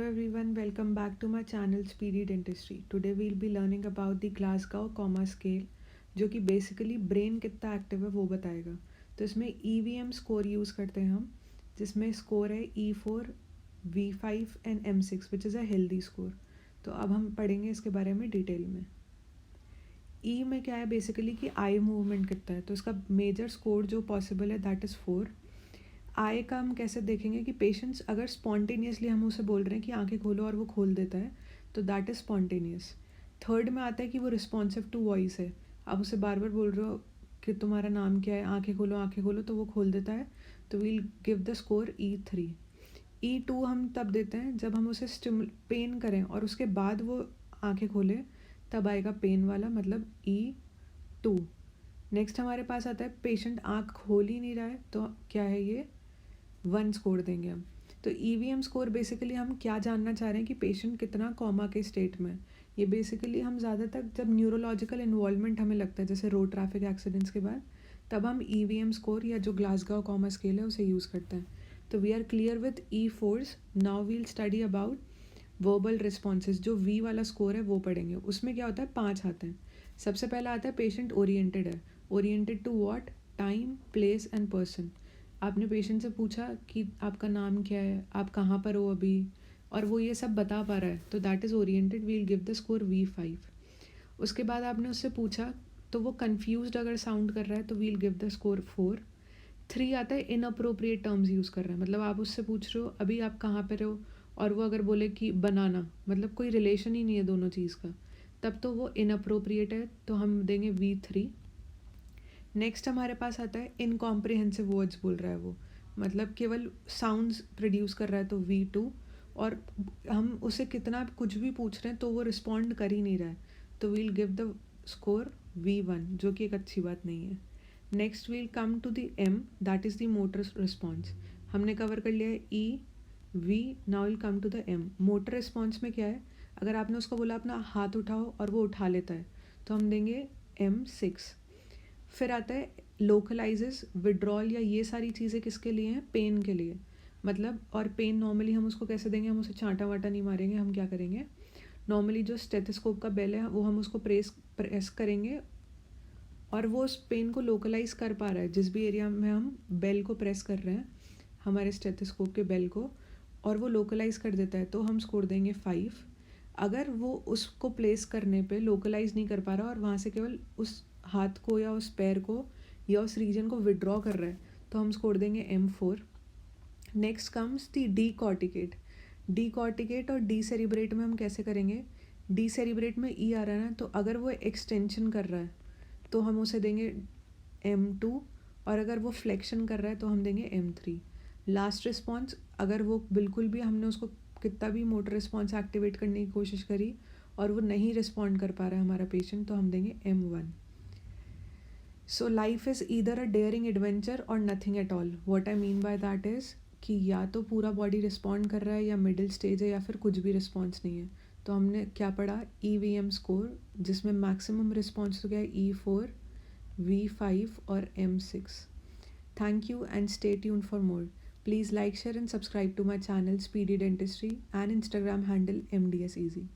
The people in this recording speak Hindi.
Hello everyone, welcome back to my channel Speedy Dentistry. Today we'll be learning about the Glasgow Coma Scale, जो कि बेसिकली ब्रेन कितना एक्टिव है वो बताएगा. तो इसमें EVM स्कोर यूज़ करते हैं हम, जिसमें स्कोर है E4, V5 and M6 which is a healthy score. तो अब हम पढ़ेंगे इसके बारे में डिटेल में. E में क्या है बेसिकली कि आई मूवमेंट कितना है. तो इसका मेजर स्कोर जो पॉसिबल है दैट इज़ 4. आई का हम कैसे देखेंगे कि पेशेंट्स अगर स्पॉन्टेनियसली हम उसे बोल रहे हैं कि आंखें खोलो और वो खोल देता है तो दैट इज़ स्पॉन्टेनियस. थर्ड में आता है कि वो रिस्पॉन्सिव टू वॉइस है. आप उसे बार बार बोल रहे हो कि तुम्हारा नाम क्या है, आंखें खोलो तो वो खोल देता है. तो we'll give the score E3. E2 हम तब देते हैं जब हम उसे पेन करें और उसके बाद वो आंखें खोले, तब आएगा पेन वाला, मतलब E2. नेक्स्ट हमारे पास आता है पेशेंट आँख खोल ही नहीं रहा है, तो क्या है ये 1 स्कोर देंगे हम. तो EVM स्कोर बेसिकली हम क्या जानना चाह रहे हैं कि पेशेंट कितना कॉमा के स्टेट में. ये बेसिकली हम ज़्यादातर जब न्यूरोलॉजिकल इन्वॉल्वमेंट हमें लगता है, जैसे रोड ट्रैफिक एक्सीडेंट्स के बाद, तब हम EVM स्कोर या जो ग्लासगो कॉमा स्केल है उसे यूज़ करते हैं. तो we are clear with E4s. Now we'll study about verbal responses. जो V वाला स्कोर है वो पढ़ेंगे. उसमें क्या होता है, 5 आते हैं. सबसे पहला आता है पेशेंट ओरिएंटेड है. Oriented to what? Time, place and person. आपने पेशेंट से पूछा कि आपका नाम क्या है, आप कहाँ पर हो अभी, और वो ये सब बता पा रहा है, तो that is oriented. We'll give the score V5. उसके बाद आपने उससे पूछा तो वो कन्फ्यूज्ड अगर साउंड कर रहा है तो वील गिव द स्कोर 4. 3 आता है इनअप्रोप्रिएट टर्म्स यूज़ कर रहा है. मतलब आप उससे पूछ रहे हो अभी आप कहाँ पर हो, और वो अगर बोले कि बनाना, मतलब कोई रिलेशन ही नहीं है दोनों चीज़ का, तब तो वो इनअप्रोप्रिएट है, तो हम देंगे V3. नेक्स्ट हमारे पास आता है इनकॉम्प्रिहेंसिव वर्ड्स बोल रहा है वो, मतलब केवल साउंड्स प्रोड्यूस कर रहा है, तो V2. और हम उसे कितना कुछ भी पूछ रहे हैं तो वो रिस्पॉन्ड कर ही नहीं रहा है, तो we'll give the score V1, जो कि एक अच्छी बात नहीं है. Next we'll come to the M, that is the motor response. हमने कवर कर लिया है E V. Now will come to the M. Motor response में क्या है, अगर आपने उसको बोला अपना हाथ उठाओ और वो उठा लेता है, तो हम देंगे M6. फिर आता है लोकलाइजेस, विड्रॉल, या ये सारी चीज़ें किसके लिए हैं, पेन के लिए. मतलब और पेन नॉर्मली हम उसको कैसे देंगे, हम उसे चांटा वाटा नहीं मारेंगे. हम क्या करेंगे, नॉर्मली जो स्टेथोस्कोप का बेल है वो हम उसको प्रेस करेंगे, और वो उस पेन को लोकलाइज कर पा रहा है जिस भी एरिया में हम बेल को प्रेस कर रहे हैं, हमारे स्टेथोस्कोप के बेल को, और वो लोकलाइज कर देता है, तो हम स्कोर देंगे 5. अगर वो उसको प्लेस करने पे लोकलाइज नहीं कर पा रहा और वहाँ से केवल उस हाथ को या उस पैर को या उस रीजन को विड्रॉ कर रहा है, तो हम स्कोर देंगे M4. Next comes the decorticate. Decorticate और डी सेरिब्रेट में हम कैसे करेंगे, डी सेरिब्रेट में E आ रहा है ना, तो अगर वो एक्सटेंशन कर रहा है तो हम उसे देंगे M2, और अगर वो फ्लेक्शन कर रहा है तो हम देंगे M3. लास्ट रिस्पॉन्स, अगर वो बिल्कुल भी हमने उसको कितना भी मोटर रिस्पॉन्स एक्टिवेट करने की कोशिश करी और वो नहीं रिस्पॉन्ड कर पा रहा है हमारा पेशेंट, तो हम देंगे M1. So life is either a daring adventure or nothing at all. What I mean by that is कि या तो पूरा बॉडी रिस्पॉन्ड कर रहा है, या मिडिल स्टेज है, या फिर कुछ भी रिस्पॉन्स नहीं है. तो हमने क्या पढ़ा, EVM स्कोर, जिसमें मैक्सिमम रिस्पॉन्स तो क्या है, E4, V5 और M6. Thank you and stay tuned for more. Please like, share and subscribe to my channel Speedy Dentistry and Instagram handle MDS Easy.